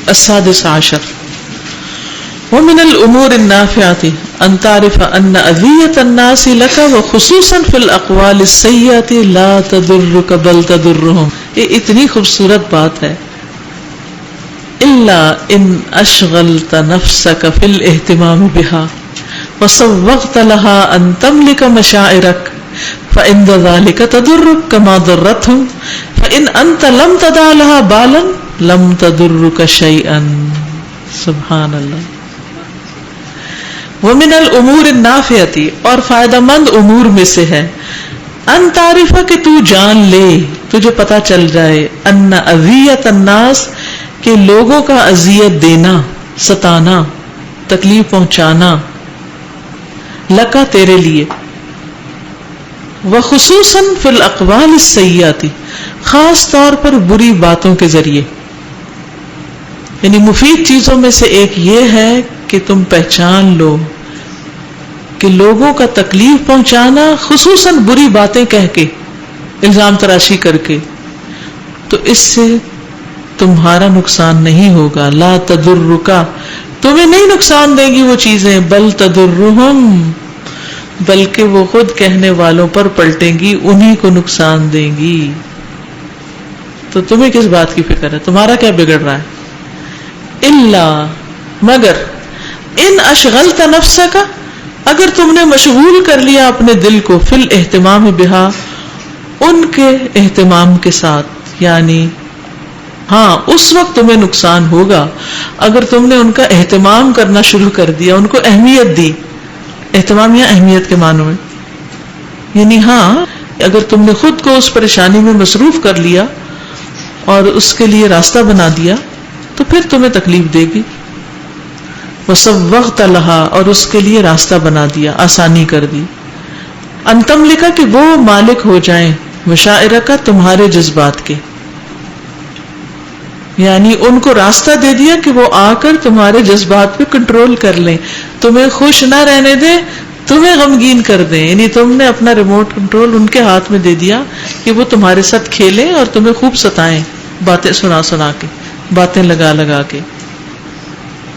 السادس عشر ومن الامور النافعة ان تعرف ان اذية الناس لك وخصوصا في الاقوال السيئة لا تضرك بل تضرهم. یہ اتنی خوبصورت بات ہے. الا ان اشغلت نفسك في الاهتمام بها وسوغت لها ان تملك مشاعرك فإن ذلك تضرك كما ضرتهم فإن أنت لم تدع لها بالا لم تضرك شيئا. سبحان اللہ. ومن الامور النافعة اور فائدہ مند امور میں سے ہے ان تعریف کہ تو جان لے، تجھے پتا چل جائے، ان اذیت الناس کہ لوگوں کا اذیت دینا، ستانا، تکلیف پہنچانا، لکا تیرے لیے، وخصوصاً فی الاقوال السیئات خاص طور پر بری باتوں کے ذریعے. یعنی مفید چیزوں میں سے ایک یہ ہے کہ تم پہچان لو کہ لوگوں کا تکلیف پہنچانا، خصوصاً بری باتیں کہہ کے، الزام تراشی کر کے، تو اس سے تمہارا نقصان نہیں ہوگا. لا تضرک، تمہیں نہیں نقصان دے گی وہ چیزیں، بل تضرہم، بلکہ وہ خود کہنے والوں پر پلٹیں گی، انہی کو نقصان دیں گی. تو تمہیں کس بات کی فکر ہے؟ تمہارا کیا بگڑ رہا ہے؟ الا، مگر، ان اشغلت نفسک، اگر تم نے مشغول کر لیا اپنے دل کو، فی الاہتمام بہا، ان کے اہتمام کے ساتھ، یعنی ہاں اس وقت تمہیں نقصان ہوگا اگر تم نے ان کا اہتمام کرنا شروع کر دیا، ان کو اہمیت دی. اہتمام یا اہمیت کے معنوں میں، یعنی ہاں اگر تم نے خود کو اس پریشانی میں مصروف کر لیا اور اس کے لیے راستہ بنا دیا تو پھر تمہیں تکلیف دے گی. وسوغت لها، اور اس کے لیے راستہ بنا دیا، آسانی کر دی. ان تملک، کہ وہ مالک ہو جائیں، مشاعرک، تمہارے جذبات کے، یعنی ان کو راستہ دے دیا کہ وہ آ کر تمہارے جذبات پہ کنٹرول کر لیں، تمہیں خوش نہ رہنے دیں، تمہیں غمگین کر دیں. یعنی تم نے اپنا ریموٹ کنٹرول ان کے ہاتھ میں دے دیا کہ وہ تمہارے ساتھ کھیلیں اور تمہیں خوب ستائیں، باتیں سنا سنا کے، باتیں لگا لگا کے.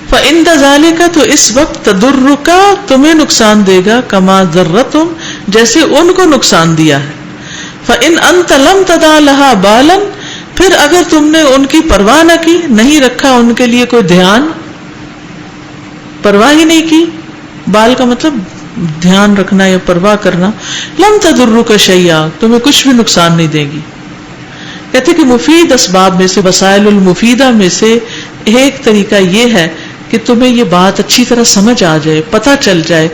فَإِنَّ ذَلِكَ، تو اس وقت، تَضُرُّكَ، تمہیں نقصان دے گا، كَمَا ضَرَّتْهُمْ، جیسے ان کو نقصان دیا ہے. فَإِنْ أَنْتَ لَمْ تَدَعْ لَهَا بَالًا، پھر اگر تم نے ان کی پرواہ نہ کی، نہیں رکھا ان کے لیے کوئی دھیان، پرواہ ہی نہیں کی، بال کا مطلب دھیان رکھنا یا پرواہ کرنا، لم تضرک شیئا، تمہیں کچھ بھی نقصان نہیں دے گی. کہتے کہ مفید اسباب میں سے، وسائل المفیدہ میں سے ایک طریقہ یہ ہے کہ تمہیں یہ بات اچھی طرح سمجھ آ جائے، پتہ چل جائے،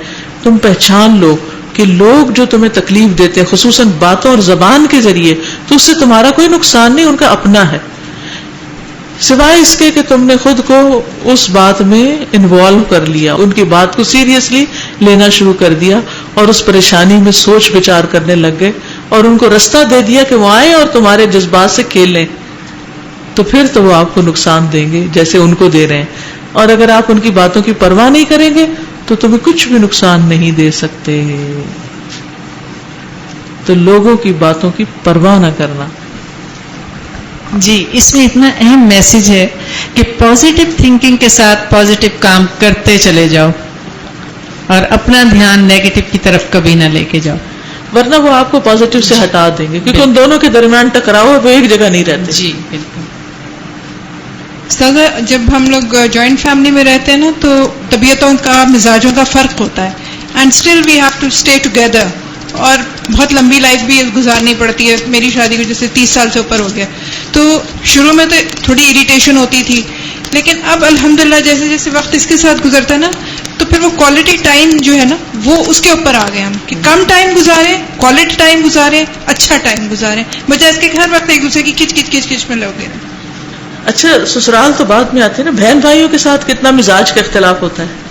تم پہچان لو کہ لوگ جو تمہیں تکلیف دیتے ہیں خصوصاً باتوں اور زبان کے ذریعے، تو اس سے تمہارا کوئی نقصان نہیں، ان کا اپنا ہے، سوائے اس کے کہ تم نے خود کو اس بات میں انوالو کر لیا، ان کی بات کو سیریسلی لینا شروع کر دیا اور اس پریشانی میں سوچ بچار کرنے لگ گئے اور ان کو رستہ دے دیا کہ وہ آئیں اور تمہارے جذبات سے کھیل لیں، تو پھر تو وہ آپ کو نقصان دیں گے جیسے ان کو دے رہے ہیں. اور اگر آپ ان کی باتوں کی پرواہ نہیں کریں گے تو تمہیں کچھ بھی نقصان نہیں دے سکتے. تو لوگوں کی باتوں کی پرواہ نہ کرنا. جی، اس میں اتنا اہم میسج ہے کہ پازیٹیو تھنکنگ کے ساتھ پازیٹیو کام کرتے چلے جاؤ اور اپنا دھیان نیگیٹو کی طرف کبھی نہ لے کے جاؤ، ورنہ وہ آپ کو پازیٹیو سے ہٹا دیں گے، کیونکہ ان دونوں کے درمیان ٹکراؤ ہے، وہ ایک جگہ نہیں رہتے. جی بالکل. استاذہ، جب ہم لوگ جوائنٹ فیملی میں رہتے ہیں نا تو طبیعتوں کا، مزاجوں کا فرق ہوتا ہے، and still we have to stay together, اور بہت لمبی لائف بھی گزارنی پڑتی ہے. میری شادی کو جیسے 30 سال سے اوپر ہو گیا، تو شروع میں تو تھوڑی اریٹیشن ہوتی تھی، لیکن اب الحمدللہ جیسے جیسے وقت اس کے ساتھ گزرتا ہے نا، تو پھر وہ کوالٹی ٹائم جو ہے نا وہ اس کے اوپر آ گئے ہم، کہ کم ٹائم گزاریں، کوالٹی ٹائم گزاریں، اچھا ٹائم گزاریں، بجائے اس کے ہر وقت ایک دوسرے کی کچ کچ کچ کچ میں لگ گئے. اچھا، سسرال تو بعد میں آتے ہیں نا، بہن بھائیوں کے ساتھ کتنا مزاج کا اختلاف ہوتا ہے،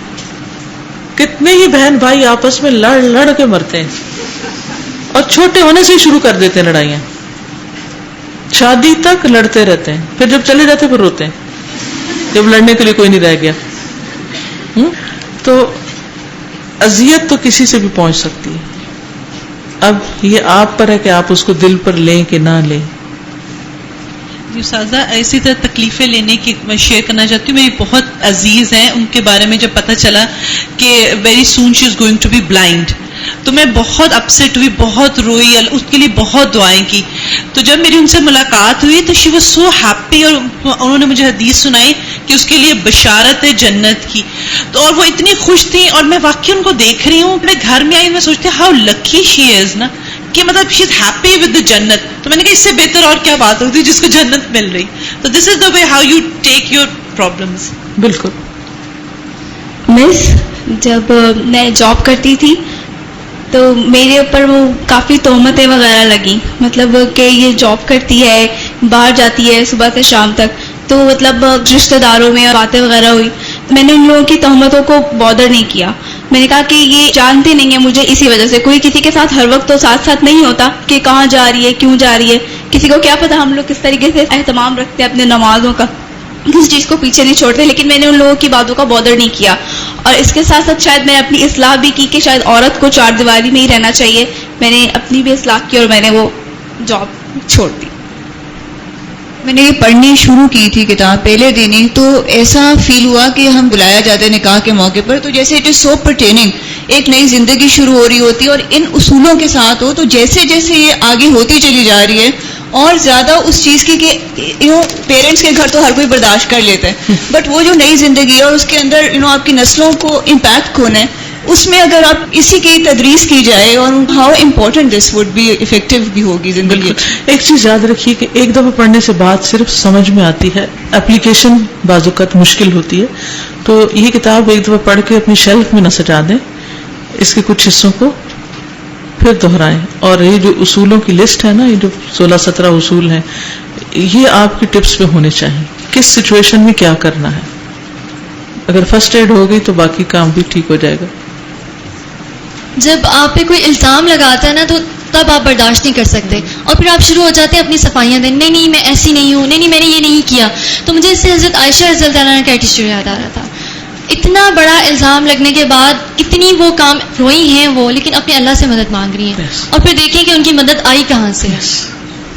کتنے ہی بہن بھائی آپس میں لڑ لڑ کے مرتے ہیں اور چھوٹے ہونے سے ہی شروع کر دیتے ہیں لڑائیاں، شادی تک لڑتے رہتے ہیں، پھر جب چلے جاتے پھر روتے ہیں جب لڑنے کے لیے کوئی نہیں رہ گیا. تو اذیت تو کسی سے بھی پہنچ سکتی ہے. اب یہ آپ پر ہے کہ آپ اس کو دل پر لیں کہ نہ لیں. استاذہ ایسی طرح تکلیفیں لینے کی میں شیئر کرنا چاہتی ہوں. میری بہت عزیز ہیں, ان کے بارے میں جب پتہ چلا کہ very soon she is going to be blind, تو میں بہت اپسیٹ ہوئی, بہت روئی, اس کے لیے بہت دعائیں کی. تو جب میری ان سے ملاقات ہوئی تو شی واز سو ہیپی, اور انہوں نے مجھے حدیث سنائی کہ اس کے لیے بشارت ہے جنت کی. تو اور وہ اتنی خوش تھی, اور میں واقعی ان کو دیکھ رہی ہوں, اپنے گھر میں آئی میں سوچتی ہوں ہاؤ لکی شی از نا, کہ مطلب شی از ہیپی ود دا جنت. تو میں نے کہا اس سے بہتر اور کیا بات ہوتی ہے جس کو جنت مل رہی. تو this is the way how you take your problems. بالکل. مس, جب میں جاب کرتی تھی تو میرے اوپر وہ کافی تہمتیں وغیرہ لگیں, مطلب کہ یہ جاب کرتی ہے, باہر جاتی ہے صبح سے شام تک, تو مطلب رشتہ داروں میں باتیں وغیرہ ہوئی. میں نے ان لوگوں کی تہمتوں کو بادر نہیں کیا. میں نے کہا کہ یہ جانتے نہیں ہیں مجھے اسی وجہ سے. کوئی کسی کے ساتھ ہر وقت تو ساتھ ساتھ نہیں ہوتا کہ کہاں جا رہی ہے, کیوں جا رہی ہے, کسی کو کیا پتا ہم لوگ کس طریقے سے اہتمام رکھتے ہیں اپنے نمازوں کا, کسی چیز کو پیچھے نہیں چھوڑتے. لیکن میں نے ان لوگوں کی باتوں کا بادر نہیں کیا. اور اس کے ساتھ ساتھ شاید میں نے اپنی اصلاح بھی کی کہ شاید عورت کو چار دیواری میں ہی رہنا چاہیے. میں نے اپنی بھی اصلاح کی اور میں نے وہ جاب چھوڑ دی. میں نے یہ پڑھنی شروع کی تھی کتاب پہلے دن ہی, تو ایسا فیل ہوا کہ ہم بلایا جاتے ہیں نکاح کے موقع پر, تو جیسے اٹ از سو پرٹیننگ, ایک نئی زندگی شروع ہو رہی ہوتی ہے, اور ان اصولوں کے ساتھ ہو تو جیسے جیسے یہ آگے ہوتی چلی جا رہی ہے اور زیادہ اس چیز کی کہ پیرنٹس کے گھر تو ہر کوئی برداشت کر لیتا ہے, بٹ وہ جو نئی زندگی ہے اور اس کے اندر آپ کی نسلوں کو امپیکٹ ہونا ہے, اس میں اگر آپ اسی کی تدریس کی جائے اور how important this would be, effective بھی ہوگی زندگی. ایک چیز یاد رکھیے کہ ایک دفعہ پڑھنے سے بات صرف سمجھ میں آتی ہے, اپلیکیشن بعض اوقات مشکل ہوتی ہے. تو یہ کتاب ایک دفعہ پڑھ کے اپنی شیلف میں نہ سجا دیں, اس کے کچھ حصوں کو پھر دہرائیں. اور یہ جو اصولوں کی لسٹ ہے نا, یہ جو 16-17 اصول ہیں, یہ آپ کی ٹپس پہ ہونے چاہیے, کس سچویشن میں کیا کرنا ہے. اگر فرسٹ ایڈ ہو گئی تو باقی کام بھی ٹھیک ہو جائے گا. جب آپ پہ کوئی الزام لگاتا ہے نا تو تب آپ برداشت نہیں کر سکتے, اور پھر آپ شروع ہو جاتے ہیں اپنی صفائیاں دینے, نہیں میں ایسی نہیں ہوں, نہیں میں نے یہ نہیں کیا. تو مجھے اس سے حضرت عائشہ رضی اللہ عنہا کا ایٹیچیوڈ یاد آ رہا تھا. اتنا بڑا الزام لگنے کے بعد اتنی وہ کام روئی ہیں وہ, لیکن اپنے اللہ سے مدد مانگ رہی ہیں, اور پھر دیکھیں کہ ان کی مدد آئی کہاں سے.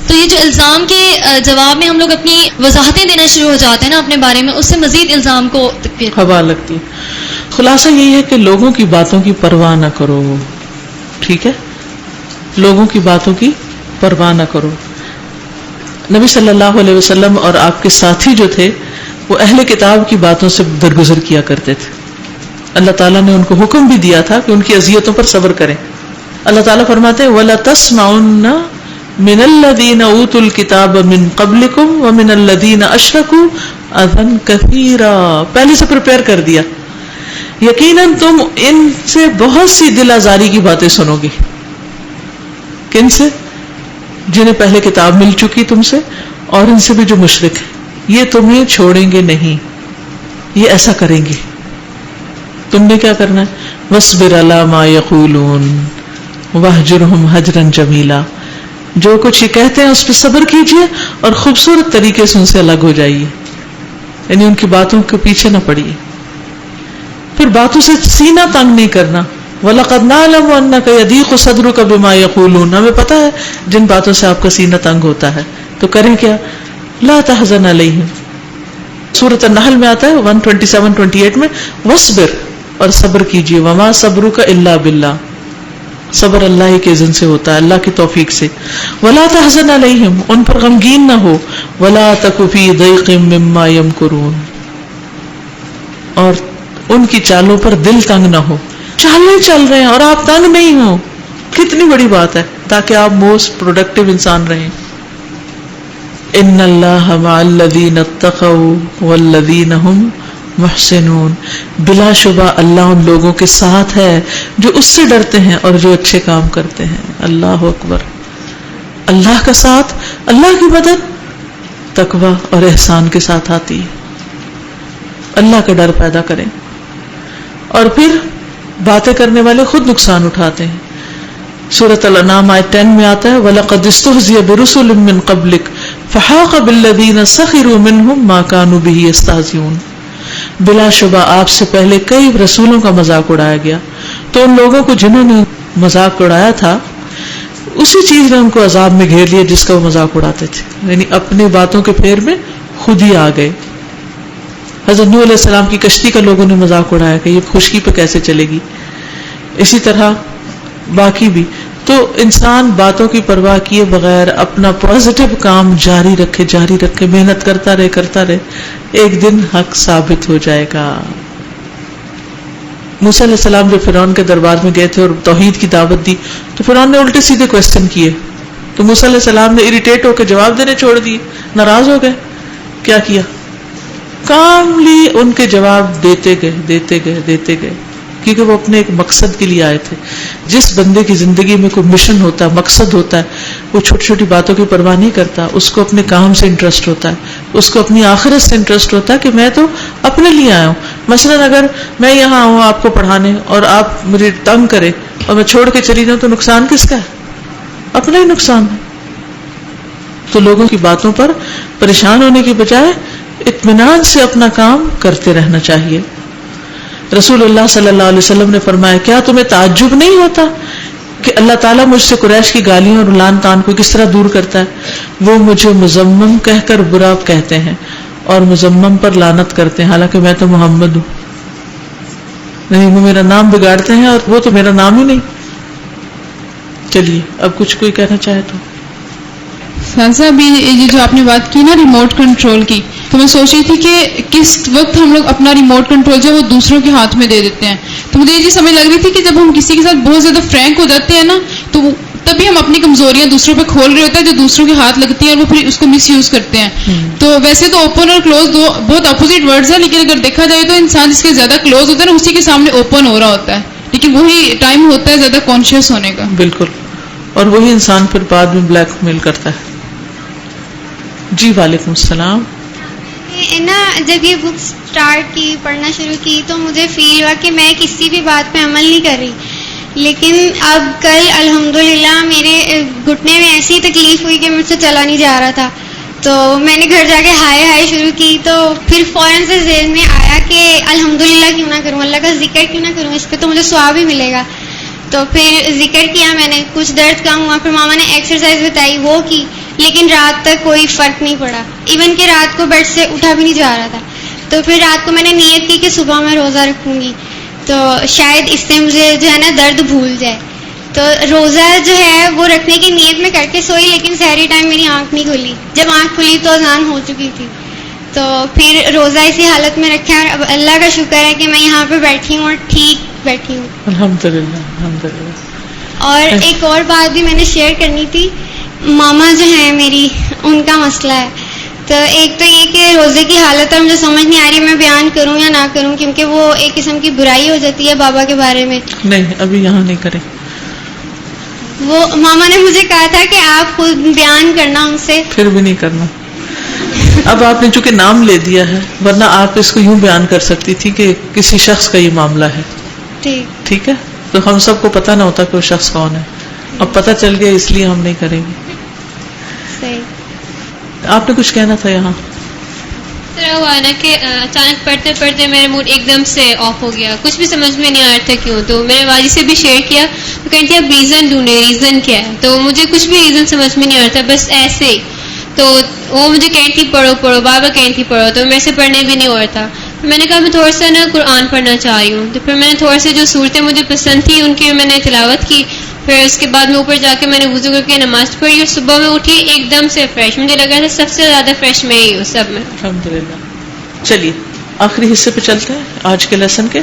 تو یہ جو الزام کے جواب میں ہم لوگ اپنی وضاحتیں دینا شروع ہو جاتے ہیں نا اپنے بارے میں, اس سے مزید الزام کو تقویت ہوا لگتی ہے. خلاصہ یہی ہے کہ لوگوں کی باتوں کی پرواہ نہ کرو, ٹھیک ہے, لوگوں کی باتوں کی پرواہ نہ کرو. نبی صلی اللہ علیہ وسلم اور آپ کے ساتھی جو تھے وہ اہل کتاب کی باتوں سے درگزر کیا کرتے تھے. اللہ تعالیٰ نے ان کو حکم بھی دیا تھا کہ ان کی اذیتوں پر صبر کریں. اللہ تعالیٰ فرماتے ہیں وَلَا تَسْمَعُنَّ مِنَ الَّذِينَ أُوتُوا الْكِتَابَ مِنْ قَبْلِكُمْ وَمِنَ الَّذِينَ أَشْرَكُوا أَذًى كَثِيرًا. پہلے سے پریپیئر کر دیا, یقیناً تم ان سے بہت سی دل آزاری کی باتیں سنو گی. کن سے؟ جنہیں پہلے کتاب مل چکی تم سے, اور ان سے بھی جو مشرک ہیں. یہ تمہیں چھوڑیں گے نہیں, یہ ایسا کریں گے. تم نے کیا کرنا ہے؟ وَاصْبِرْ عَلَىٰ مَا يَقُولُونَ وَاهْجُرْهُمْ هَجْرًا جَمِيلًا. جو کچھ یہ کہتے ہیں اس پہ صبر کیجیے اور خوبصورت طریقے سے ان سے الگ ہو جائیے, یعنی ان کی باتوں کے پیچھے نہ پڑیے. پھر باتوں سے سینہ تنگ نہیں کرنا. وَلَقَدْ نَعْلَمُ أَنَّكَ يَضِيقُ صَدْرُكَ بِمَا يَقُولُونَ. ہمیں پتہ ہے جن باتوں سے آپ کا سینہ تنگ ہوتا ہے, تو کریں کیا؟ لا تحزن علیہم. سورۃ النحل میں آتا ہے 127-28 میں, وَاصْبِرْ, اور صبر کیجیے, وَمَا صَبْرُكَ إِلَّا بِاللَّهِ. صبر اللہ ہی کے اذن سے ہوتا ہے, اللہ کی توفیق سے. وَلَا تَحْزَنْ عَلَيْهِمْ, ان پر غمگین نہ ہو. وَلَا تَكُ فِي ضَيْقٍ مِّمَّا يَمْكُرُونَ, اور ان کی چالوں پر دل تنگ نہ ہو. چالیں چل رہے ہیں اور آپ تنگ نہیں ہو, کتنی بڑی بات ہے, تاکہ آپ موسٹ پروڈکٹیو انسان رہیں. ان اللہ مع الذین اتقوا والذین هم محسنون. بلا شبہ اللہ ان لوگوں کے ساتھ ہے جو اس سے ڈرتے ہیں اور جو اچھے کام کرتے ہیں. اللہ اکبر. اللہ کا ساتھ, اللہ کی مدد تقوی اور احسان کے ساتھ آتی ہے. اللہ کا ڈر پیدا کریں, اور پھر باتیں کرنے والے خود نقصان اٹھاتے ہیں. سورۃ الانعام آیت 10 میں آتا ہے وَلَقَدِ اسْتُهْزِئَ بِرُسُلٍ مِّن قَبْلِكَ فَحَاقَ بِالَّذِينَ سَخِرُوا مِنْهُمْ مَا كَانُوا بِهِ يَسْتَهْزِئُونَ. بلا شبہ آپ سے پہلے کئی رسولوں کا مذاق اڑایا گیا, تو ان لوگوں کو جنہوں نے مذاق اڑایا تھا اسی چیز نے ان کو عذاب میں گھیر لیا جس کا وہ مذاق اڑاتے تھے، یعنی اپنی باتوں کے پھیر میں خود ہی آ گئے. حضرت نوح علیہ السلام کی کشتی کا لوگوں نے مذاق اڑایا کہ یہ خشکی پہ کیسے چلے گی. اسی طرح باقی بھی. تو انسان باتوں کی پرواہ کیے بغیر اپنا پازیٹیو کام جاری رکھے، محنت کرتا رہے، ایک دن حق ثابت ہو جائے گا. موسیٰ علیہ السلام جب فرعون کے دربار میں گئے تھے اور توحید کی دعوت دی تو فرعون نے الٹے سیدھے کوسچن کیے، تو موسیٰ علیہ السلام نے اریٹیٹ ہو کے جواب دینے چھوڑ دیے، ناراض ہو گئے. کیا کیا؟ کاملی ان کے جواب دیتے گئے کیونکہ وہ اپنے ایک مقصد کے لیے آئے تھے. جس بندے کی زندگی میں کوئی مشن ہوتا ہے، مقصد ہوتا ہے، وہ چھوٹی چھوٹی باتوں کی پرواہ نہیں کرتا. اس کو اپنے کام سے انٹرسٹ ہوتا ہے، اس کو اپنی آخرت سے انٹرسٹ ہوتا ہے کہ میں تو اپنے لیے آیا ہوں. مثلاً اگر میں یہاں آؤں آپ کو پڑھانے اور آپ مجھے تنگ کرے اور میں چھوڑ کے چلی جاؤں تو نقصان کس کا ہے؟ اپنا ہی نقصان ہے. تو لوگوں کی باتوں پر پریشان ہونے کی بجائے اطمینان سے اپنا کام کرتے رہنا چاہیے. رسول اللہ صلی اللہ علیہ وسلم نے فرمایا، کیا تمہیں تعجب نہیں ہوتا کہ اللہ تعالیٰ مجھ سے قریش کی گالیوں اور لعن طعن کو کس طرح دور کرتا ہے؟ وہ مجھے مذمم کہہ کر برا کہتے ہیں اور مذمم پر لعنت کرتے ہیں، حالانکہ میں تو محمد ہوں. نہیں، وہ میرا نام بگاڑتے ہیں اور وہ تو میرا نام ہی نہیں. چلیے اب کچھ کوئی کہنا چاہے تو. سانسا بھی یہ جو آپ نے بات کی نا ریموٹ کنٹرول کی، تو میں سوچ رہی تھی کہ کس وقت ہم لوگ اپنا ریموٹ کنٹرول جو ہے وہ دوسروں کے ہاتھ میں دے دیتے ہیں. تو مجھے یہ چیز سمجھ لگ رہی تھی کہ جب ہم کسی کے ساتھ بہت زیادہ فرینک ہو جاتے ہیں نا، تو تبھی ہم اپنی کمزوریاں دوسروں پہ کھول رہے ہوتے ہیں جو دوسروں کے ہاتھ لگتی ہیں اور وہ پھر اس کو مس یوز کرتے ہیں. تو ویسے تو اوپن اور کلوز دو بہت اپوزٹ ورڈز ہیں، لیکن اگر دیکھا جائے تو انسان جس کے زیادہ کلوز ہوتا ہے نا اسی کے سامنے اوپن ہو رہا ہوتا ہے، لیکن وہی ٹائم ہوتا ہے زیادہ کانشیس ہونے کا. بالکل. اور وہی انسان پھر بعد میں بلیک میل کرتا ہے. جی وعلیکم السلام. نا جب یہ بک سٹارٹ کی، پڑھنا شروع کی، تو مجھے فیل ہوا کہ میں کسی بھی بات پہ عمل نہیں کر رہی. لیکن اب کل الحمدللہ میرے گھٹنے میں ایسی تکلیف ہوئی کہ مجھ سے چلا نہیں جا رہا تھا. تو میں نے گھر جا کے ہائے شروع کی، تو پھر فوراً سے ذہن میں آیا کہ الحمدللہ کیوں نہ کروں، اللہ کا ذکر کیوں نہ کروں، اس پہ تو مجھے ثواب ہی ملے گا. تو پھر ذکر کیا میں نے، کچھ درد کم ہوا. پھر ماما نے ایکسرسائز بتائی، وہ کی، لیکن رات تک کوئی فرق نہیں پڑا. ایون کہ رات کو بیڈ سے اٹھا بھی نہیں جا رہا تھا. تو پھر رات کو میں نے نیت کی کہ صبح میں روزہ رکھوں گی، تو شاید اس سے مجھے جو ہے نا درد بھول جائے. تو روزہ جو ہے وہ رکھنے کی نیت میں کر کے سوئی، لیکن سحری ٹائم میری آنکھ نہیں کھلی. جب آنکھ کھلی تو اذان ہو چکی تھی. تو پھر روزہ اسی حالت میں رکھا، اور اب اللہ کا شکر ہے کہ میں یہاں پہ بیٹھی ہوں اور ٹھیک بیٹھی ہوں. الحمدللہ الحمدللہ. اور ایک اور بات بھی میں نے شیئر کرنی تھی. ماما جو ہیں میری، ان کا مسئلہ ہے. تو ایک تو یہ کہ روزے کی حالت ہے، مجھے سمجھ نہیں آ رہی میں بیان کروں یا نہ کروں، کیونکہ وہ ایک قسم کی برائی ہو جاتی ہے بابا کے بارے میں. نہیں، ابھی یہاں نہیں کریں. وہ ماما نے مجھے کہا تھا کہ آپ خود بیان کرنا ان سے. پھر بھی نہیں کرنا. اب آپ نے چونکہ نام لے دیا ہے، ورنہ آپ اس کو یوں بیان کر سکتی تھی کہ کسی شخص کا یہ معاملہ ہے. ٹھیک ہے، تو ہم سب کو پتہ نہ ہوتا کہ وہ شخص کون ہے. اب پتہ چل گیا، اس لیے ہم نہیں کریں گے. آپ نے کچھ کہنا تھا یہاں. طرح ہوا نا کہ اچانک پڑھتے پڑھتے میرا موڈ ایک دم سے آف ہو گیا، کچھ بھی سمجھ میں نہیں آ رہا تھا کیوں. تو میرے والد سے بھی شیئر کیا، تو کہتے اب ریزن ڈھونڈے، ریزن کیا ہے. تو مجھے کچھ بھی ریزن سمجھ میں نہیں آ رہا تھا، بس ایسے ہی. تو وہ مجھے کہتی تھی پڑھو، بابا کہتی تھی پڑھو، تو میرے سے پڑھنے بھی نہیں ہو رہا تھا. میں نے کہا میں تھوڑا سا نا قرآن پڑھنا چاہ رہی ہوں. تو پھر میں نے تھوڑا سا جو صورتیں مجھے پسند تھی ان کی میں نے تلاوت کی. پھر اس کے بعد میں اوپر جا کے میں نے وضو کر کے نماز پڑھی، اور صبح میں اٹھی ایک دم سے فریش. مجھے لگا تھا سب سے زیادہ فریش میں ہی ہوں سب میں. الحمدللہ. چلیے آخری حصے پہ چلتے ہیں آج کے لیسن کے.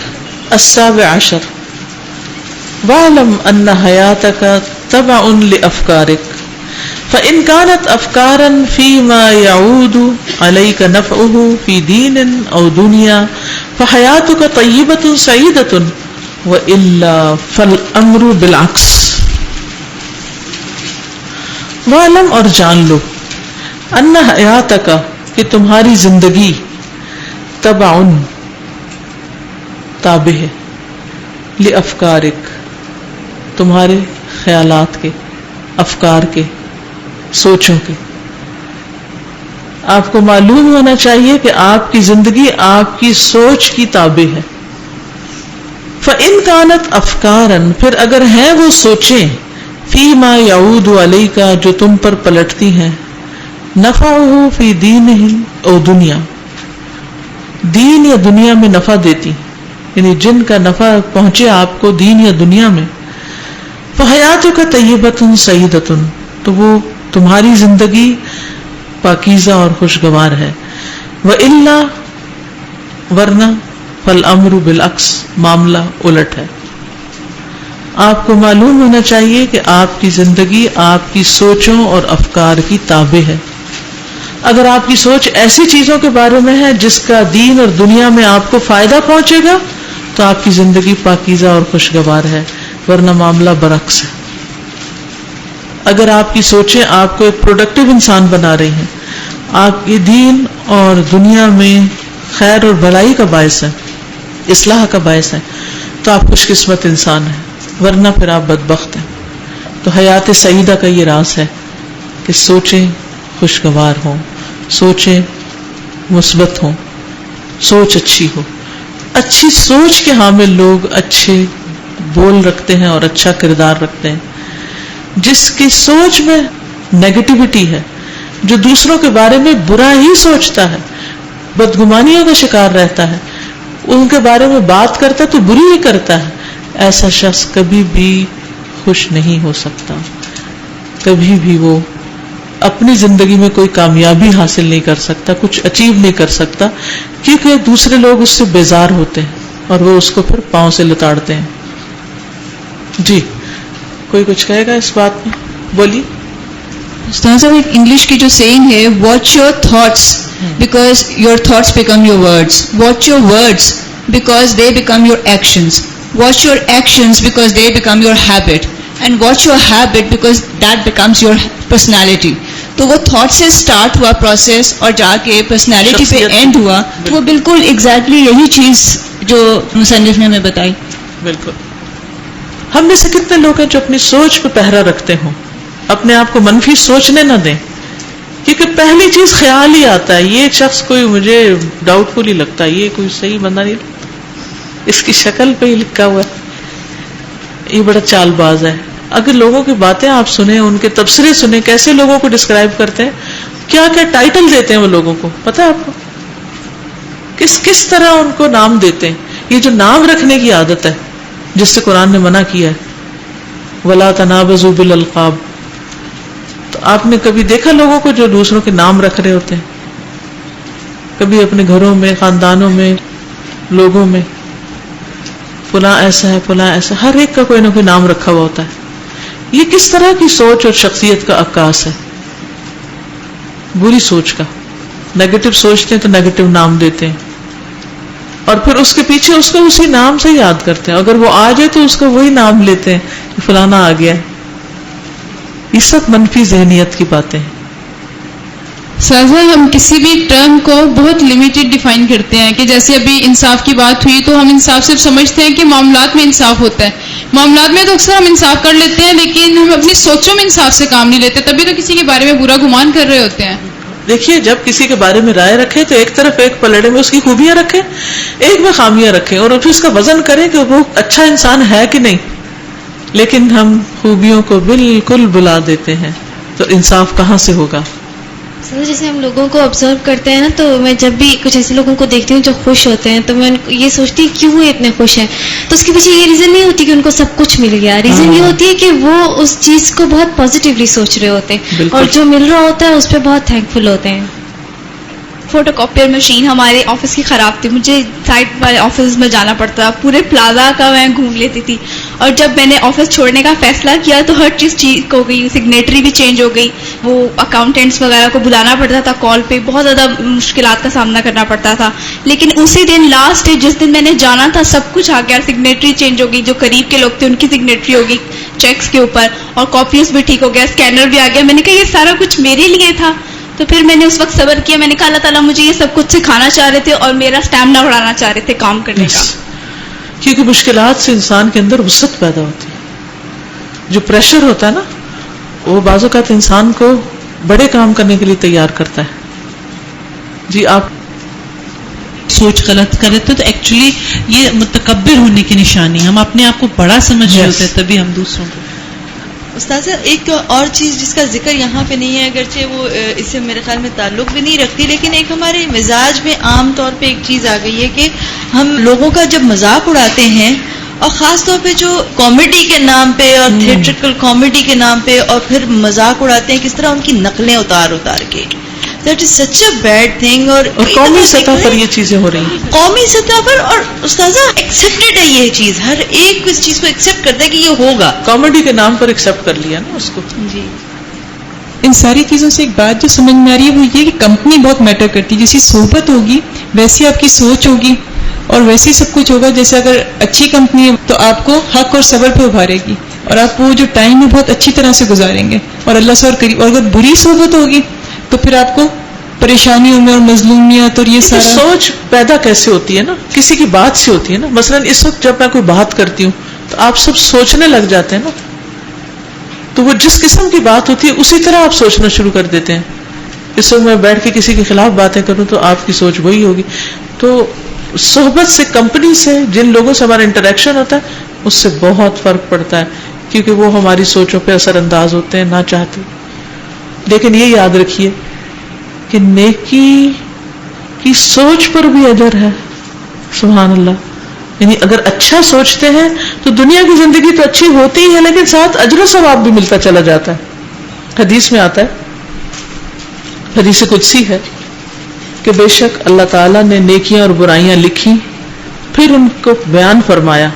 السابع عشر، وَاعْلَمْ أَنَّ حَيَاتَكَ تَبَعٌ لِأَفْكَارِكَ فَإِنْ كَانَتْ أَفْكَارًا فِي مَا يَعُودُ عَلَيْكَ نَفْعُهُ فِي دِينٍ أَوْ دُنْيَا فَحَيَاتُكَ طَيِّبَةٌ سَعِيدَةٌ وَإِلَّا فَالْأَمْرُ بِالْعَكْسِ. وَاعْلَمْ، اور جان لو، أَنَّ حَيَاتَكَ، کہ تمہاری زندگی، تبعٌ تابع ہے، لِأَفْكَارِكَ، تمہارے خیالات کے، افکار کے، سوچوں کے. آپ کو معلوم ہونا چاہیے کہ آپ کی زندگی آپ کی سوچ کی تابع ہے. فَإِنْ كَانَتْ أَفْكَارًا، پھر اگر ہیں وہ سوچیں، فیما یعود علیکا جو تم پر پلٹتی ہیں, نفعہ فی دینہم او دنیا, دین یا دنیا میں نفع دیتی, یعنی جن کا نفع پہنچے آپ کو دین یا دنیا میں. فحیاتک طیبۃ سعیدۃ, تو وہ تمہاری زندگی پاکیزہ اور خوشگوار ہے. وإلا, ورنہ فالامر بالعکس, معاملہ الٹ ہے. آپ کو معلوم ہونا چاہیے کہ آپ کی زندگی آپ کی سوچوں اور افکار کی تابع ہے. اگر آپ کی سوچ ایسی چیزوں کے بارے میں ہے جس کا دین اور دنیا میں آپ کو فائدہ پہنچے گا تو آپ کی زندگی پاکیزہ اور خوشگوار ہے, ورنہ معاملہ برعکس ہے. اگر آپ کی سوچیں آپ کو ایک پروڈکٹیو انسان بنا رہی ہیں, آپ کے دین اور دنیا میں خیر اور بھلائی کا باعث ہے, اصلاح کا باعث ہے, تو آپ خوش قسمت انسان ہیں, ورنہ پھر آپ بدبخت ہیں. تو حیات سعیدہ کا یہ راز ہے کہ سوچیں خوشگوار ہوں, سوچیں مثبت ہوں, سوچ اچھی ہو. اچھی سوچ کے حامل لوگ اچھے بول رکھتے ہیں اور اچھا کردار رکھتے ہیں. جس کی سوچ میں نیگیٹیوٹی ہے, جو دوسروں کے بارے میں برا ہی سوچتا ہے, بدگمانیوں کا شکار رہتا ہے, ان کے بارے میں بات کرتا ہے تو بری ہی کرتا ہے, ایسا شخص کبھی بھی خوش نہیں ہو سکتا, کبھی بھی وہ اپنی زندگی میں کوئی کامیابی حاصل نہیں کر سکتا, کچھ اچیو نہیں کر سکتا, کیونکہ دوسرے لوگ اس سے بیزار ہوتے ہیں اور وہ اس کو پھر پاؤں سے لتاڑتے ہیں. جی کوئی کچھ کہے گا اس بات میں؟ بولیے. استاذہ, ایک انگلش کی جو سیئنگ ہے, watch your thoughts because your thoughts become your words, watch your words because they become your actions, watch your actions because they become your habit, and watch your habit because that becomes your personality. تو وہ thought سے start ہوا process اور جا کے personality پہ and ہوا. وہ بالکل ایگزیکٹلی یہی چیز جو مصنف نے ہمیں بتائی. بالکل. ہم میں سے کتنے لوگ ہیں جو اپنی سوچ پہ پہرا رکھتے ہوں, اپنے آپ کو منفی سوچنے نہ دیں, کیونکہ پہلی چیز خیال ہی آتا ہے, یہ شخص کوئی مجھے ڈاؤٹ فل ہی لگتا ہے, یہ کوئی صحیح بندہ نہیں لگتا, اس کی شکل پہ ہی لکھا ہوا ہے, یہ بڑا چال باز ہے. اگر لوگوں کی باتیں آپ سنیں, ان کے تبصرے سنیں, کیسے لوگوں کو ڈسکرائب کرتے ہیں, کیا کیا ٹائٹل دیتے ہیں وہ لوگوں کو, پتہ ہے آپ کو, کس طرح ان کو نام دیتے ہیں. یہ جو نام رکھنے کی عادت ہے جس سے قرآن نے منع کیا ہے, وَلَا تَنَابَزُوا بِالْأَلْقَابِ, تو آپ نے کبھی دیکھا لوگوں کو جو دوسروں کے نام رکھ رہے ہوتے ہیں؟ کبھی اپنے گھروں میں, خاندانوں میں, لوگوں میں, فلاں ایسا ہے, فلاں ایسا, ہر ایک کا کوئی نہ کوئی نام رکھا ہوا ہوتا ہے. یہ کس طرح کی سوچ اور شخصیت کا عکاس ہے؟ بری سوچ کا. نیگیٹو سوچتے ہیں تو نیگیٹو نام دیتے ہیں, اور پھر اس کے پیچھے اس کو اسی نام سے یاد کرتے ہیں. اگر وہ آ جائے تو اس کا وہی نام لیتے ہیں کہ فلانا آ گیا. یہ سب منفی ذہنیت کی باتیں ہیں. سازا, ہم کسی بھی ٹرم کو بہت لمیٹڈ ڈیفائن کرتے ہیں, کہ جیسے ابھی انصاف کی بات ہوئی تو ہم انصاف صرف سمجھتے ہیں کہ معاملات میں انصاف ہوتا ہے. معاملات میں تو اکثر ہم انصاف کر لیتے ہیں, لیکن ہم اپنی سوچوں میں انصاف سے کام نہیں لیتے, تبھی تو کسی کے بارے میں برا گمان کر رہے ہوتے ہیں. دیکھیے, جب کسی کے بارے میں رائے رکھیں تو ایک طرف ایک پلڑے میں اس کی خوبیاں رکھیں, ایک میں خامیاں رکھیں, اور پھر اس کا وزن کریں کہ وہ اچھا انسان ہے کہ نہیں. لیکن ہم خوبیوں کو بالکل بلا دیتے ہیں, تو انصاف کہاں سے ہوگا؟ سر, جیسے ہم لوگوں کو آبزرو کرتے ہیں نا, تو میں جب بھی کچھ ایسے لوگوں کو دیکھتی ہوں جو خوش ہوتے ہیں, تو میں یہ سوچتی ہوں کیوں وہ اتنے خوش ہیں. تو اس کے پیچھے یہ ریزن نہیں ہوتی کہ ان کو سب کچھ مل گیا, ریزن یہ ہوتی ہے کہ وہ اس چیز کو بہت پازیٹیولی سوچ رہے ہوتے ہیں, اور جو مل رہا ہوتا ہے اس پہ بہت تھینک فل ہوتے ہیں. فوٹو کاپیئر مشین ہمارے آفس کی خراب تھی, مجھے سائٹ والے آفس میں جانا پڑتا, پورے پلازا کا میں گھوم لیتی تھی. اور جب میں نے آفس چھوڑنے کا فیصلہ کیا تو ہر چیز ٹھیک ہو گئی, سگنیٹری بھی چینج ہو گئی, وہ اکاؤنٹنٹس وغیرہ کو بلانا پڑتا تھا کال پہ, بہت زیادہ مشکلات کا سامنا کرنا پڑتا تھا. لیکن اسی دن لاسٹ ڈے جس دن میں نے جانا تھا سب کچھ آ گیا, سگنیٹری چینج ہو گئی, جو قریب کے لوگ تھے ان کی سگنیٹری ہو گئی چیکس کے اوپر, اور کاپیز بھی ٹھیک ہو گیا, اسکینر بھی آ گیا. میں نے کہا یہ سارا کچھ میرے لیے تھا. تو پھر میں نے اس وقت صبر کیا, میں نے کہا اللہ تعالیٰ مجھے یہ سب کچھ سکھانا چاہ رہے تھے اور میرا اسٹیمنا بڑھانا چاہ رہے تھے کام کرنے کا. کیونکہ مشکلات سے انسان کے اندر وسعت پیدا ہوتی ہے. جو پریشر ہوتا ہے نا, وہ بعض اوقات انسان کو بڑے کام کرنے کے لیے تیار کرتا ہے. جی آپ سوچ غلط کرے تو ایکچولی یہ متکبر ہونے کی نشانی, ہم اپنے آپ کو بڑا سمجھ رہے ہوتے ہیں, تبھی ہم دوسروں کو. استاذہ ایک اور چیز جس کا ذکر یہاں پہ نہیں ہے، اگرچہ وہ اس سے میرے خیال میں تعلق بھی نہیں رکھتی، لیکن ایک ہمارے مزاج میں عام طور پہ ایک چیز آ گئی ہے کہ ہم لوگوں کا جب مذاق اڑاتے ہیں، اور خاص طور پہ جو کامیڈی کے نام پہ اور تھیٹریکل کامیڈی کے نام پہ اور پھر مذاق اڑاتے ہیں کس طرح ان کی نقلیں اتار کے، that is such a bad thing. اور قومی سطح پر یہ چیزیں ہو رہی ہیں، قومی سطح پر. اور استاذہ ایکسیپٹڈ ہے یہ چیز، ہر ایک اس چیز کو ایکسیپٹ کرتا ہے کہ یہ ہوگا، کامیڈی کے نام پر ایکسیپٹ کر لیا نا اس کو. جی ان ساری چیزوں سے ایک بات جو سمجھ میں آ رہی ہے وہ یہ کہ کمپنی بہت میٹر کرتی ہے. جیسی صحبت ہوگی ویسی آپ کی سوچ ہوگی اور ویسے ہی سب کچھ ہوگا. جیسے اگر اچھی کمپنی ہے تو آپ کو حق اور صبر پہ ابھارے گی اور آپ وہ جو ٹائم ہے بہت اچھی طرح سے گزاریں گے اور اللہ سے اور قریب. اور اگر بری صحبت ہوگی تو پھر آپ کو پریشانیوں میں اور مظلومیت اور یہ سارا. سوچ پیدا کیسے ہوتی ہے نا، کسی کی بات سے ہوتی ہے نا. مثلا اس وقت جب میں کوئی بات کرتی ہوں تو آپ سب سوچنے لگ جاتے ہیں نا، تو وہ جس قسم کی بات ہوتی ہے اسی طرح آپ سوچنا شروع کر دیتے ہیں. اس وقت میں بیٹھ کے کسی کے خلاف باتیں کروں تو آپ کی سوچ وہی ہوگی. تو صحبت سے، کمپنی سے، جن لوگوں سے ہمارا انٹریکشن ہوتا ہے اس سے بہت فرق پڑتا ہے، کیونکہ وہ ہماری سوچوں پہ اثر انداز ہوتے ہیں نہ چاہتے. لیکن یہ یاد رکھیے کہ نیکی کی سوچ پر بھی اجر ہے. سبحان اللہ. یعنی اگر اچھا سوچتے ہیں تو دنیا کی زندگی تو اچھی ہوتی ہی ہے، لیکن ساتھ اجر و ثواب بھی ملتا چلا جاتا ہے. حدیث میں آتا ہے، حدیث قدسی ہے کہ بے شک اللہ تعالیٰ نے نیکیاں اور برائیاں لکھی، پھر ان کو بیان فرمایا.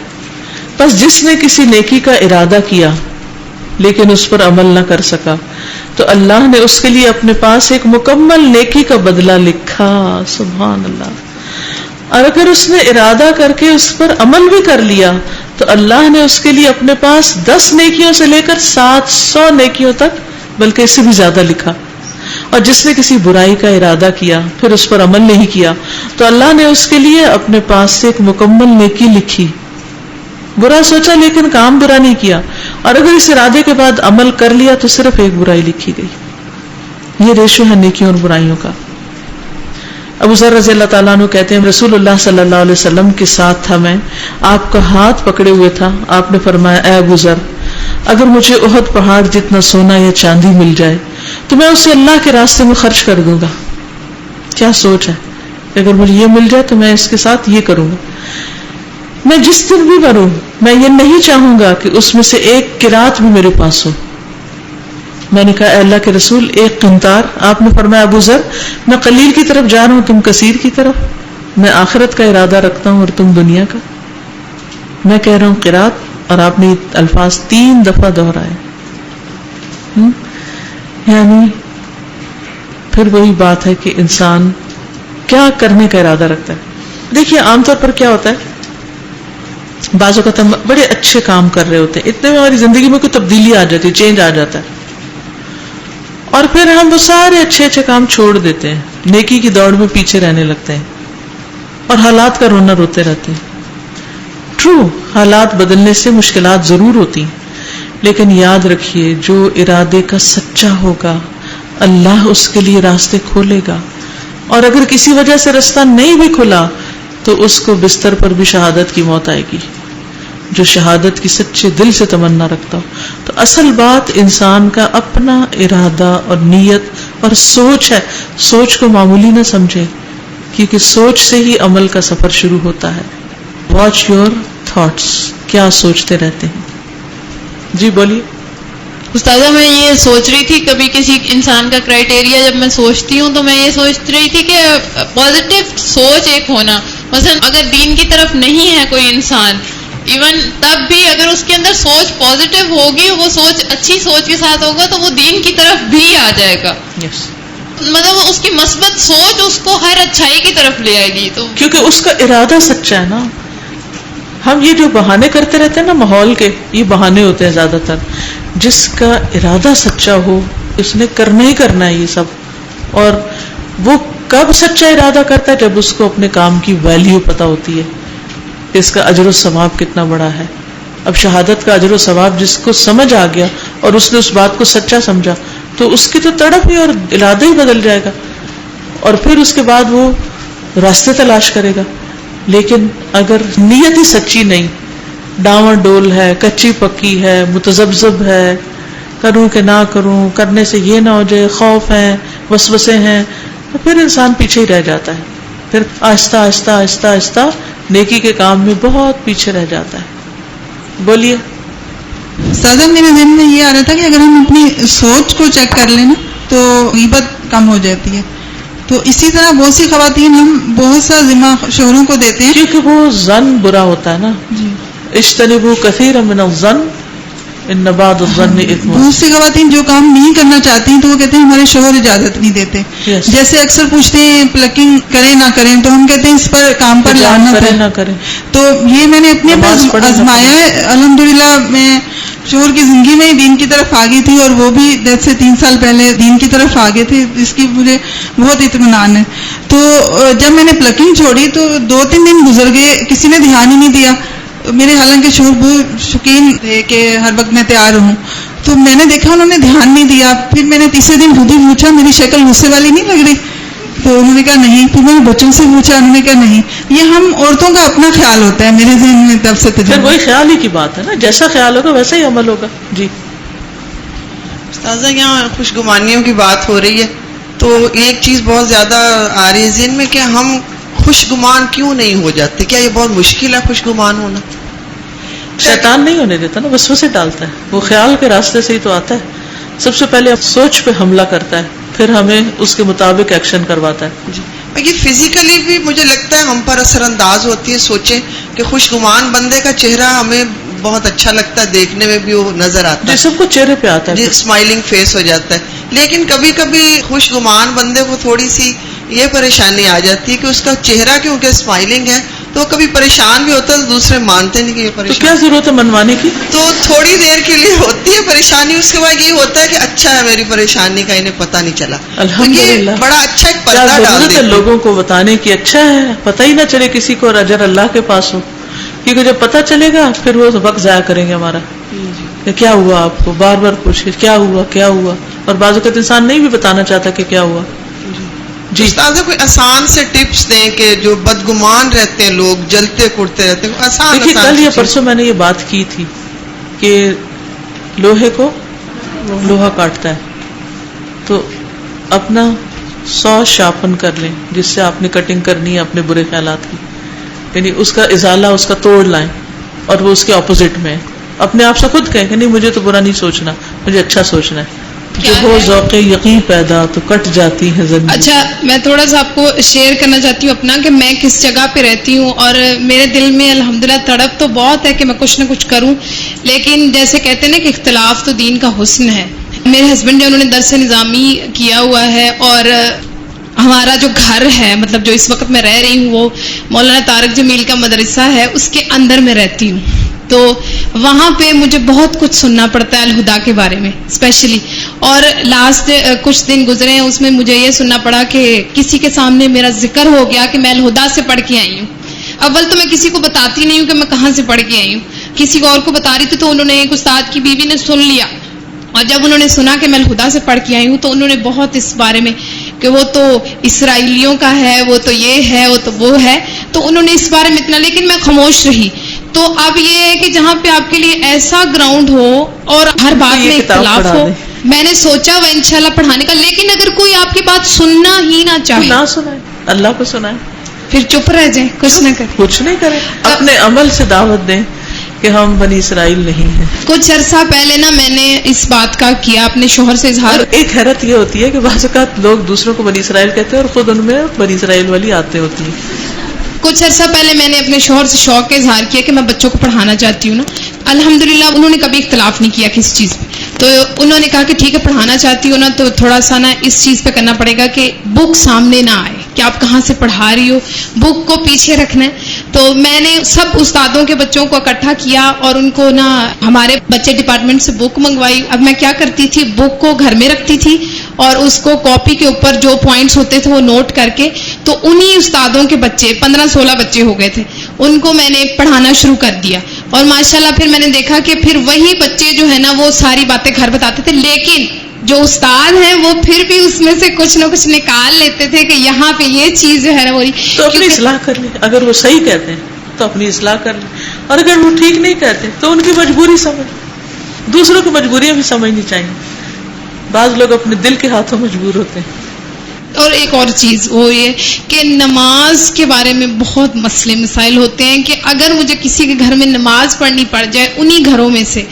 بس جس نے کسی نیکی کا ارادہ کیا لیکن اس پر عمل نہ کر سکا تو اللہ نے اس کے لیے اپنے پاس ایک مکمل نیکی کا بدلہ لکھا. سبحان اللہ. اور اگر اس نے ارادہ کر کے اس پر عمل بھی کر لیا تو اللہ نے اس کے لیے اپنے پاس 10 نیکیوں سے لے کر 700 نیکیوں تک، بلکہ اس سے بھی زیادہ لکھا. اور جس نے کسی برائی کا ارادہ کیا پھر اس پر عمل نہیں کیا تو اللہ نے اس کے لیے اپنے پاس سے ایک مکمل نیکی لکھی. برا سوچا لیکن کام برا نہیں کیا، اور اگر اس ارادے کے بعد عمل کر لیا تو صرف ایک برائی لکھی گئی. یہ ریشو ہے نیکیوں اور برائیوں کا. ابو ذر رضی اللہ تعالیٰ عنہ کہتے ہیں رسول اللہ صلی اللہ علیہ وسلم کے ساتھ تھا، میں آپ کا ہاتھ پکڑے ہوئے تھا. آپ نے فرمایا اے ابو ذر، اگر مجھے احد پہاڑ جتنا سونا یا چاندی مل جائے تو میں اسے اللہ کے راستے میں خرچ کر دوں گا. کیا سوچ ہے، اگر مجھے یہ مل جائے تو میں اس کے ساتھ یہ کروں گا. میں جس دن بھی مروں میں یہ نہیں چاہوں گا کہ اس میں سے ایک قرات بھی میرے پاس ہو. میں نے کہا اے اللہ کے رسول ایک قنطار. آپ نے فرمایا ابو ذر، میں قلیل کی طرف جا رہا ہوں، تم کثیر کی طرف. میں آخرت کا ارادہ رکھتا ہوں اور تم دنیا کا. میں کہہ رہا ہوں قرات، اور آپ نے الفاظ 3 دفعہ دہرائے. یعنی پھر وہی بات ہے کہ انسان کیا کرنے کا ارادہ رکھتا ہے. دیکھیے عام طور پر کیا ہوتا ہے، بعض اوقات ہم بڑے اچھے کام کر رہے ہوتے ہیں، اتنے میں ہماری زندگی میں کوئی تبدیلی آ جاتی ہے، چینج آ جاتا ہے، اور پھر ہم وہ سارے اچھے اچھے کام چھوڑ دیتے ہیں، نیکی کی دوڑ میں پیچھے رہنے لگتے ہیں اور حالات کا رونا روتے رہتے ہیں. ٹرو، حالات بدلنے سے مشکلات ضرور ہوتی ہیں، لیکن یاد رکھیے جو ارادے کا سچا ہوگا اللہ اس کے لیے راستے کھولے گا. اور اگر کسی وجہ سے راستہ نہیں بھی کھلا تو اس کو بستر پر بھی شہادت کی موت آئے گی، جو شہادت کی سچے دل سے تمنا رکھتا ہو. تو اصل بات انسان کا اپنا ارادہ اور نیت اور سوچ ہے. سوچ کو معمولی نہ سمجھے، کیونکہ سوچ سے ہی عمل کا سفر شروع ہوتا ہے. واچ یور تھاٹس، کیا سوچتے رہتے ہیں. جی بولیے. استاذہ میں یہ سوچ رہی تھی، کبھی کسی انسان کا کرائٹیریا جب میں سوچتی ہوں تو میں یہ سوچ رہی تھی کہ پازیٹیو سوچ ایک ہونا. مثلا اگر دین کی طرف نہیں ہے کوئی انسان، ایون تب بھی اگر اس کے اندر سوچ پازیٹیو ہوگی، وہ سوچ اچھی سوچ کے ساتھ ہوگا تو وہ دین کی طرف بھی آ جائے گا. مطلب اس کی مثبت سوچ اس کو ہر اچھائی کی طرف لے آئے گی. تو کیونکہ اس کا ارادہ سچا ہے نا. ہم یہ جو بہانے کرتے رہتے ہیں نا ماحول کے، یہ بہانے ہوتے ہیں زیادہ تر. جس کا ارادہ سچا ہو اس نے کرنا ہی کرنا ہے یہ سب. اور وہ کب سچا ارادہ کرتا ہے؟ جب اس کو اپنے کام کی ویلیو پتا ہوتی ہے کہ اس کا اجر و ثواب کتنا بڑا ہے. اب شہادت کا اجر و ثواب جس کو سمجھ آ گیا اور اس نے اس بات کو سچا سمجھا تو اس کی تو تڑپ ہی اور ارادہ ہی بدل جائے گا، اور پھر اس کے بعد وہ راستے تلاش کرے گا. لیکن اگر نیت ہی سچی نہیں، ڈاواں ڈول ہے، کچی پکی ہے، متذبذب ہے، کروں کہ نہ کروں, کرنے سے یہ نہ ہو جائے, خوف ہے, وسوسے ہیں, تو پھر انسان پیچھے ہی رہ جاتا ہے. پھر آہستہ آہستہ آہستہ آہستہ نیکی کے کام میں بہت پیچھے رہ جاتا ہے. بولیے. استاذہ میرے ذہن میں یہ آ رہا تھا کہ اگر ہم اپنی سوچ کو چیک کر لیں نا تو غیبت کم ہو جاتی ہے. تو اسی طرح بہت سی خواتین ہم بہت سا ذمہ شوہروں کو دیتے ہیں کیونکہ وہ ظن برا ہوتا ہے نا. جی. اجتنبوا کثیرا من الظن ان بعض الظن اثم. بہت سی خواتین جو کام نہیں کرنا چاہتی ہیں تو وہ کہتے ہیں ہمارے شوہر اجازت نہیں دیتے. Yes. جیسے اکثر پوچھتے ہیں پلکنگ کریں نہ کریں تو ہم کہتے ہیں اس پر کام پر لانا کرے نہ کرے. تو یہ میں نے اپنے نماز پر پڑھے نہ آزمایا ہے. الحمدللہ میں شوہر کی زندگی میں دین کی طرف آ گئی تھی اور وہ بھی جیسے 3 سال پہلے دین کی طرف آ گئے تھے, جس کی مجھے بہت اطمینان ہے. تو جب میں نے پلکنگ چھوڑی تو 2-3 دن گزر گئے, کسی نے دھیان ہی نہیں دیا. میرے حالانکہ شوہر بہت شوقین تھے کہ ہر وقت میں تیار ہوں, تو میں نے دیکھا انہوں نے دھیان نہیں دیا. پھر میں نے تیسرے دن خود ہی پوچھا میری شکل غصے والی نہیں لگ رہی, تو انہوں نے کہا نہیں. پھر میں نے بچوں سے پوچھا, انہوں نے کہا نہیں. یہ ہم عورتوں کا اپنا خیال ہوتا ہے میرے ذہن میں تب سے پھر تجربہ. وہی خیال ہی کی بات ہے نا, جیسا خیال ہوگا ویسا ہی عمل ہوگا. جی. استاذہ یہاں خوشگمانیوں کی بات ہو رہی ہے تو ایک چیز بہت زیادہ آ رہی ہے ذہن میں کہ ہم خوشگمان کیوں نہیں ہو جاتے؟ کیا یہ بہت مشکل ہے خوشگمان ہونا؟ شیطان نہیں ہونے دیتا نا, وسوسے ڈالتا ہے. وہ خیال کے راستے سے ہی تو آتا ہے. سب سے پہلے سوچ پہ حملہ کرتا ہے, پھر ہمیں اس کے مطابق ایکشن کرواتا ہے. جی. یہ فزیکلی بھی مجھے لگتا ہے ہم پر اثر انداز ہوتی ہے. سوچیں کہ خوشگمان بندے کا چہرہ ہمیں بہت اچھا لگتا ہے, دیکھنے میں بھی وہ نظر آتا ہے, جی سب کو چہرے پہ آتا ہے, اسمائلنگ فیس ہو جاتا ہے. لیکن کبھی کبھی خوشگمان بندے کو تھوڑی سی یہ پریشانی آ جاتی ہے کہ اس کا چہرہ کیونکہ اسمائلنگ ہے تو کبھی پریشان بھی ہوتا ہے, تو دوسرے مانتے نہیں کہ یہ تو پریشان. کیا ضرورت ہے منوانے کی؟ تو تھوڑی دیر کے لیے ہوتی ہے پریشانی, اس کے بعد یہ ہوتا ہے کہ اچھا ہے میری پریشانی کا انہیں پتہ نہیں چلا. الحمدللہ. بڑا اچھا ایک کیا پردہ ڈال ضرورت ہے دیتے ہیں. لوگوں کو بتانے کی اچھا ہے پتہ ہی نہ چلے کسی کو, اور اجر اللہ کے پاس ہو. کیونکہ جب پتہ چلے گا پھر وہ وقت ضائع کریں گے ہمارا کہ کیا ہوا آپ کو, بار بار پوچھے کیا ہوا کیا ہوا, اور بعض اوقات انسان نہیں بھی بتانا چاہتا کہ کیا ہوا. جی استاذ کوئی آسان سے ٹپس دیں کہ جو بدگمان رہتے ہیں لوگ, جلتے کڑتے رہتے ہیں, آسان. دیکھیے کل یا پرسوں میں نے یہ بات کی تھی کہ لوہے کو لوہا کاٹتا ہے, تو اپنا 100 شارپن کر لیں جس سے آپ نے کٹنگ کرنی ہے اپنے برے خیالات کی, یعنی اس کا ازالہ اس کا توڑ لائیں, اور وہ اس کے اپوزٹ میں اپنے آپ سے خود کہیں کہ نہیں مجھے تو برا نہیں سوچنا, مجھے اچھا سوچنا ہے. جب وہ ذوق یقین پیدا تو کٹ جاتی ہے زندگی. اچھا میں تھوڑا سا آپ کو شیئر کرنا چاہتی ہوں اپنا کہ میں کس جگہ پہ رہتی ہوں, اور میرے دل میں الحمدللہ تڑپ تو بہت ہے کہ میں کچھ نہ کچھ کروں, لیکن جیسے کہتے ہیں نا کہ اختلاف تو دین کا حسن ہے. میرے ہسبینڈ جو انہوں نے درس نظامی کیا ہوا ہے, اور ہمارا جو گھر ہے مطلب جو اس وقت میں رہ رہی ہوں وہ مولانا طارق جمیل کا مدرسہ ہے, اس کے اندر میں رہتی ہوں. تو وہاں پہ مجھے بہت کچھ سننا پڑتا ہے الہدا کے بارے میں اسپیشلی, اور لاسٹ کچھ دن گزرے ہیں اس میں مجھے یہ سننا پڑا کہ کسی کے سامنے میرا ذکر ہو گیا کہ میں الہدا سے پڑھ کے آئی ہوں. اول تو میں کسی کو بتاتی نہیں ہوں کہ میں کہاں سے پڑھ کے آئی ہوں, کسی کو اور کو بتا رہی تھی تو انہوں نے ایک استاد کی بیوی نے سن لیا, اور جب انہوں نے سنا کہ میں الہدا سے پڑھ کے آئی ہوں تو انہوں نے بہت اس بارے میں کہ وہ تو اسرائیلیوں کا ہے, وہ تو یہ ہے, وہ تو وہ ہے, تو انہوں نے اس بارے میں اتنا, لیکن میں خاموش رہی. تو اب یہ ہے کہ جہاں پہ آپ کے لیے ایسا گراؤنڈ ہو اور ہر بات میں اختلاف ہو, میں نے سوچا وہ انشاءاللہ پڑھانے کا, لیکن اگر کوئی آپ کی بات سننا ہی نہ چاہے, نہ سنائے, اللہ کو سنائے, پھر چپ رہ جائیں, کچھ نہ کریں, کچھ نہیں کریں, اپنے عمل سے دعوت دیں کہ ہم بنی اسرائیل نہیں ہیں. کچھ عرصہ پہلے نا میں نے اس بات کا کیا اپنے شوہر سے اظہار. ایک حیرت یہ ہوتی ہے کہ بعض اوقات لوگ دوسروں کو بنی اسرائیل کہتے ہیں اور خود ان میں بنی اسرائیل والی آتے ہوتی ہیں. کچھ عرصہ پہلے میں نے اپنے شوہر سے شوق کا اظہار کیا کہ میں بچوں کو پڑھانا چاہتی ہوں نا. الحمدللہ انہوں نے کبھی اختلاف نہیں کیا کسی چیز پہ, تو انہوں نے کہا کہ ٹھیک ہے پڑھانا چاہتی ہوں نا تو تھوڑا سا نا اس چیز پہ کرنا پڑے گا کہ بک سامنے نہ آئے کہ آپ کہاں سے پڑھا رہی ہو, بک کو پیچھے رکھنا ہے. تو میں نے سب استادوں کے بچوں کو اکٹھا کیا اور ان کو نا ہمارے بچے ڈپارٹمنٹ سے بک منگوائی. اب میں کیا کرتی تھی, بک کو گھر میں رکھتی تھی اور اس کو کاپی کے اوپر جو پوائنٹس ہوتے تھے وہ نوٹ کر کے, تو انہی استادوں کے بچے 15-16 بچے ہو گئے تھے, ان کو میں نے پڑھانا شروع کر دیا. اور ماشاءاللہ پھر میں نے دیکھا کہ پھر وہی بچے جو ہے نا وہ ساری باتیں گھر بتاتے تھے, لیکن جو استاد ہیں وہ پھر بھی اس میں سے کچھ نہ کچھ نکال لیتے تھے کہ یہاں پہ یہ چیز جو ہے نا وہ, تو اپنی اصلاح کر لیں. اگر وہ صحیح کہتے ہیں تو اپنی اصلاح کر لیں, اور اگر وہ ٹھیک نہیں کہتے تو ان کی مجبوری سمجھ. دوسروں کی مجبوریاں بھی سمجھنی چاہیے. بعض لوگ اپنے دل کے ہاتھوں مجبور ہوتے ہیں. اور ایک اور چیز وہ یہ کہ نماز کے بارے میں بہت مسئلے مسائل ہوتے ہیں کہ اگر مجھے کسی کے گھر میں نماز پڑھنی پڑ جائے انہی گھروں میں سے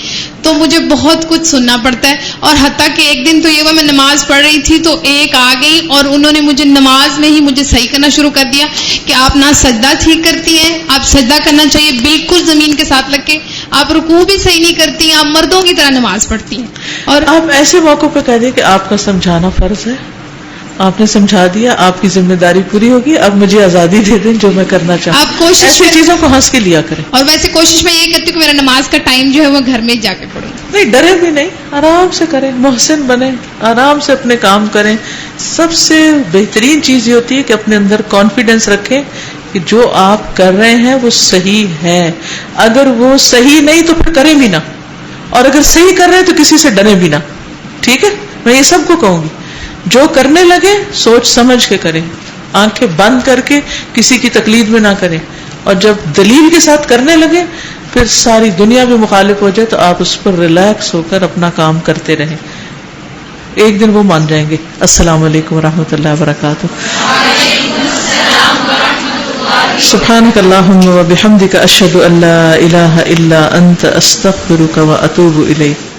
تو مجھے بہت کچھ سننا پڑتا ہے. اور حتیٰ کہ ایک دن تو یہ ہوا میں نماز پڑھ رہی تھی تو ایک آ گئی اور انہوں نے مجھے نماز میں ہی مجھے صحیح کرنا شروع کر دیا کہ آپ نہ سجدہ ٹھیک کرتی ہیں, آپ سجدہ کرنا چاہیے بالکل زمین کے ساتھ لگ کے, آپ رکوع بھی صحیح نہیں کرتی ہیں, آپ مردوں کی طرح نماز پڑھتی ہیں. اور آپ ایسے موقع پہ کہہ دیں کہ آپ کا سمجھانا فرض ہے, آپ نے سمجھا دیا, آپ کی ذمہ داری پوری ہوگی, اب مجھے آزادی دے دیں جو میں کرنا چاہوں. آپ کوشش ایسی چیزوں کو ہنس کے لیا کریں. اور ویسے کوشش میں یہ کرتی ہوں کہ میرا نماز کا ٹائم جو ہے وہ گھر میں جا کے پڑھوں. نہیں, ڈرے بھی نہیں, آرام سے کریں, محسن بنیں, آرام سے اپنے کام کریں. سب سے بہترین چیز یہ ہوتی ہے کہ اپنے اندر کانفیڈینس رکھیں کہ جو آپ کر رہے ہیں وہ صحیح ہے. اگر وہ صحیح نہیں تو پھر کریں بھی نہ, اور اگر صحیح کر رہے ہیں تو کسی سے ڈریں بھی نہ. ٹھیک ہے, میں یہ سب کو کہوں گی جو کرنے لگے سوچ سمجھ کے کریں, آنکھیں بند کر کے کسی کی تقلید میں نہ کریں. اور جب دلیل کے ساتھ کرنے لگے پھر ساری دنیا بھی مخالف ہو جائے تو آپ اس پر ریلیکس ہو کر اپنا کام کرتے رہیں, ایک دن وہ مان جائیں گے. السلام علیکم ورحمۃ اللہ وبرکاتہ. سبحانک اللہم وبحمدک اشہد ان لا الہ الا انت استغفرک واتوب الیک.